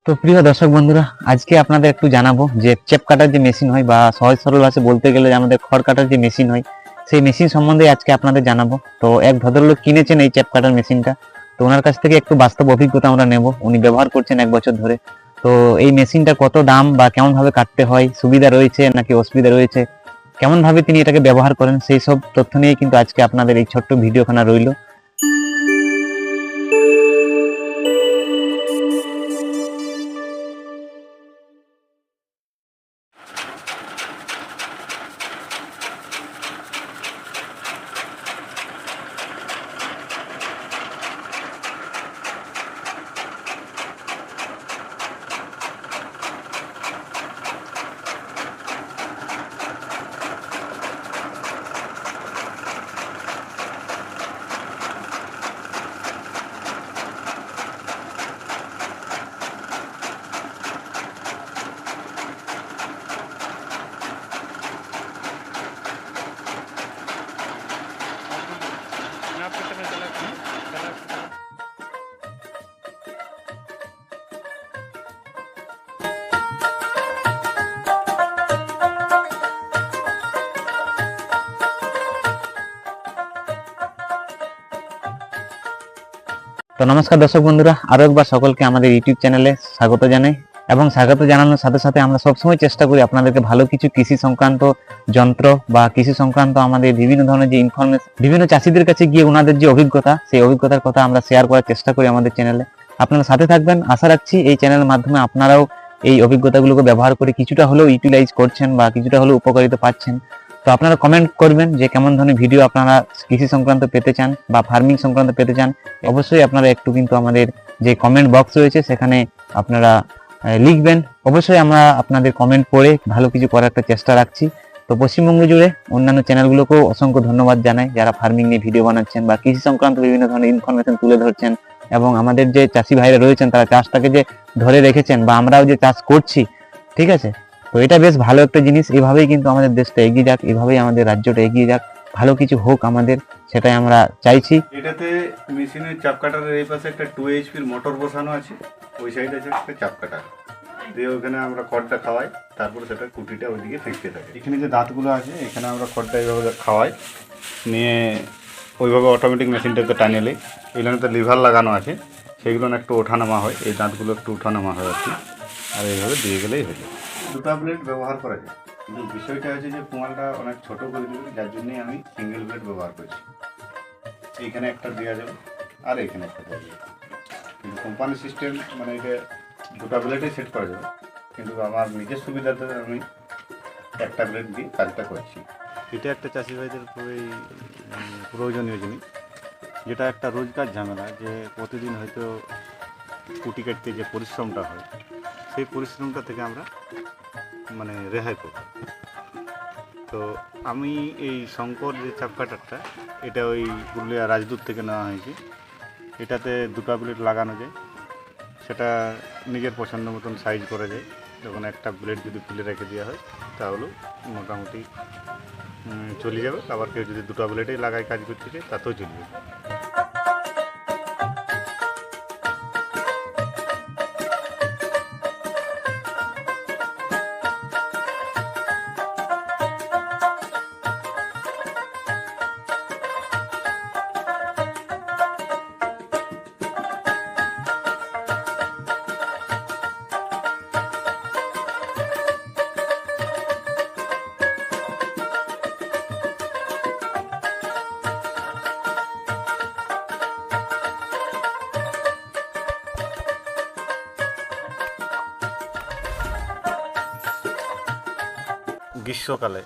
তো প্রিয় দর্শক বন্ধুরা, আজকে আপনাদের একটু জানাবো যে চেপ কাটার যে মেশিন হয় বা সহজ সরল ভাষায় বলতে গেলে যে আমাদের খড় কাটার যে মেশিন হয়, সেই মেশিন সম্বন্ধে আজকে আপনাদের জানাবো। তো এক ভদ্রলোক কিনেছেন এই চেপ কাটার মেশিনটা। তো ওনার কাছ থেকে একটু বাস্তব অভিজ্ঞতা আমরা নেব। উনি ব্যবহার করছেন 1 বছর ধরে। তো এই মেশিনটা কত দাম বা কেমন ভাবে কাটতে হয়, সুবিধা রয়েছে নাকি অসুবিধা রয়েছে, কেমন ভাবে তিনি এটাকে ব্যবহার করেন, সেই সব তথ্য নিয়ে কিন্তু আজকে আপনাদের এই ছোট্ট ভিডিওখানা রইল। তো নমস্কার দর্শক বন্ধুরা, আরো একবার সকলকে আমাদের ইউটিউব চ্যানেলে স্বাগত জানাই। এবং স্বাগত জানানোর সাথে সাথে আমরা সবসময় চেষ্টা করি আপনাদেরকে ভালো কিছু কৃষি সংক্রান্ত যন্ত্র বা কৃষি সংক্রান্ত আমাদের বিভিন্ন ধরনের যে ইনফরমেশন, বিভিন্ন চাষিদের কাছে গিয়ে ওনাদের যে অভিজ্ঞতা, সেই অভিজ্ঞতার কথা আমরা শেয়ার করার চেষ্টা করি আমাদের চ্যানেলে। আপনারা সাথে থাকবেন, আশা রাখছি এই চ্যানেলের মাধ্যমে আপনারাও এই অভিজ্ঞতাগুলোকে ব্যবহার করে কিছুটা হলেও ইউটিলাইজ করছেন বা কিছুটা হলেও উপকারিতা পাচ্ছেন। তো আপনারা কমেন্ট করবেন যে কেমন ধরনের ভিডিও আপনারা কৃষি সংক্রান্ত পেতে চান বা ফার্মিং সংক্রান্ত পেতে চান। অবশ্যই আপনারা একটু কিন্তু আমাদের যে কমেন্ট বক্স রয়েছে সেখানে আপনারা লিখবেন। অবশ্যই আমরা আপনাদের কমেন্ট পড়ে ভালো কিছু করার একটা চেষ্টা রাখছি। তো পশ্চিমবঙ্গ জুড়ে অন্যান্য চ্যানেলগুলোকেও অসংখ্য ধন্যবাদ জানাই যারা ফার্মিং নিয়ে ভিডিও বানাচ্ছেন বা কৃষি সংক্রান্ত বিভিন্ন ধরনের ইনফরমেশন তুলে ধরছেন। এবং আমাদের যে চাষি ভাইরা রয়েছেন তারা চাষটাকে যে ধরে রেখেছেন বা আমরাও যে চাষ করছি, ঠিক আছে, তো এটা বেশ ভালো একটা জিনিস। এইভাবেই কিন্তু আমাদের দেশটা এগিয়ে যাক, এইভাবেই আমাদের রাজ্যটা এগিয়ে যাক, ভালো কিছু হোক আমাদের, সেটাই আমরা চাইছি। এটাতে মেশিনের চাপ কাটারের এই পাশে একটা 2 HP মোটর বসানো আছে, ওই সাইডে আছে একটা চাপ কাটার দিয়ে ওখানে আমরা খড়টা খাওয়াই, তারপরে সেটা কুটিটা ওইদিকে ফেঁকতে থাকে। এখানে যে দাঁতগুলো আছে এখানে আমরা খড়টা এইভাবে খাওয়াই, নিয়ে ওইভাবে অটোমেটিক মেশিনটাতে টানেলে এখানে তো লিভার লাগানো আছে, সেগুলো একটু ওঠানামা হয়, এই দাঁতগুলো একটু ওঠানামা হয় আর কি। আর এইভাবে দিয়ে গেলেই হয়ে যায়। 2টা ব্লেড ব্যবহার করা যায়, কিন্তু বিষয়টা হচ্ছে যে পোঙালটা অনেক ছোটো করে দেবে, যার জন্যই আমি সিঙ্গেল ব্লেড ব্যবহার করছি। এইখানে একটা দেওয়া যাবে আর এইখানে একটা দেওয়া যাবে, কিন্তু কোম্পানি সিস্টেম মানে এটা 2টা ব্লেডে সেট করা যাবে, কিন্তু আমার নিজের সুবিধাতে আমি একটা ব্লেড দিয়ে কাজটা করছি। এটা একটা চাষি ভাইদের খুবই প্রয়োজনীয় জিনিস, যেটা একটা রোজগার ঝামেলা, যে প্রতিদিন হয়তো কুটি কাটতে যে পরিশ্রমটা হয় সেই পরিশ্রমটা থেকে আমরা মানে রেহাই পাব। তো আমি এই শঙ্কর যে চাপ কাটারটা, এটা ওই পুরুলিয়া রাজদূত থেকে নেওয়া হয়েছে। এটাতে 2টা ব্লেড লাগানো যায়, সেটা নিজের পছন্দ মতন সাইজ করা যায়। যখন একটা ব্লেড যদি খুলে রেখে দেওয়া হয় তাহলেও মোটামুটি চলে যাবে। আবার কেউ যদি 2টা ব্লেডেই লাগায় কাজ করতে চায় তাতেও চলবে। গ্রীষ্মকালে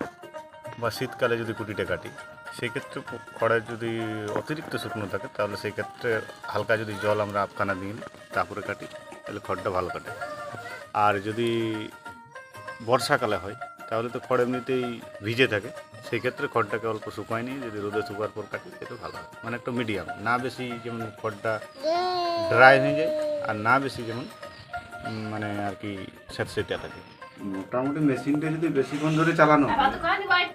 বা শীতকালে যদি কুটিটা কাটি, সেক্ষেত্রে খড়ের যদি অতিরিক্ত শুকনো থাকে তাহলে সেই ক্ষেত্রে হালকা যদি জল আমরা আধখানা দিই তারপরে কাটি, তাহলে খড়টা ভালো কাটে। আর যদি বর্ষাকালে হয় তাহলে তো খড় এমনিতেই ভিজে থাকে, সেই ক্ষেত্রে খড়টাকে অল্প শুকায় নিয়ে যদি রোদে শুকার পর কাটি সেটা ভালো হয়। মানে একটা মিডিয়াম, না বেশি যেমন খড়টা ড্রাই হয়ে যায় আর না বেশি যেমন মানে আর কি স্যাঁতসেঁতে থাকে। মোটামুটি মেশিনটা যদি বেশিক্ষণ ধরে চালানো হয়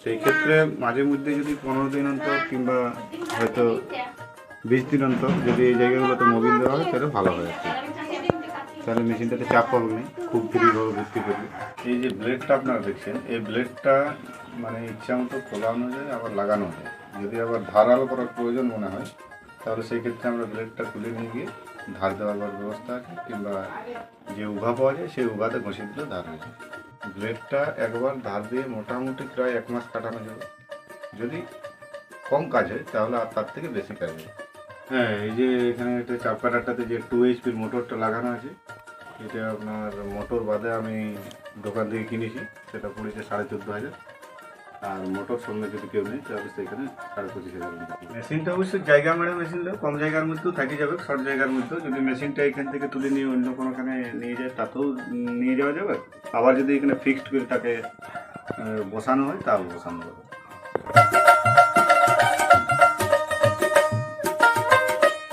সেই ক্ষেত্রে মাঝে মধ্যে যদি 15 দিন অন্তর কিংবা হয়তো 20 দিন অন্তর যদি এই জায়গাগুলোতে মোবিল দেওয়া হয় তাহলে ভালো হয় আর কি। তাহলে মেশিনটাতে চাপ পাবে না, খুব ফ্রিভাবে ভর্তি করবে। এই যে ব্লেডটা আপনারা দেখছেন, এই ব্লেডটা মানে ইচ্ছা মতো খোলানো যায় আবার লাগানো যায়। যদি আবার ধারালো করার প্রয়োজন মনে হয় তাহলে সেই ক্ষেত্রে আমরা ব্লেডটা তুলে নিয়ে গিয়ে ধার দেওয়ার ব্যবস্থা আছে, কিংবা যে উভা পাওয়া যায় সেই উভাতে ঘষে দিলে ধার হয়ে যায়। ব্লেডটা একবার ধার দিয়ে মোটামুটি প্রায় 1 মাস কাটানো যাবে। যদি কম কাজ হয় তাহলে আর তার থেকে বেশি কাজ হবে। হ্যাঁ, এই যে এখানে একটা চাপ কাটারটাতে যে 2 HP মোটরটা লাগানো আছে, এটা আপনার মোটর বাদে আমি দোকান থেকে কিনেছি, সেটা পড়েছে 14,500। আর মোটর সঙ্গে যদি কেউ নেই তাহলে সেখানে 25,500। মেশিনটা অবশ্যই জায়গা মেরে মেশিনটা কম জায়গার মধ্যেও থাকি যাবে, শর্ট জায়গার মধ্যেও। যদি মেশিনটা এখান থেকে তুলে নিয়ে অন্য কোনোখানে নিয়ে যায় তাতেও নিয়ে যাওয়া যাবে। আবার যদি এখানে ফিক্সড করে তাকে বসানো হয় তাহলে বসানো যাবে।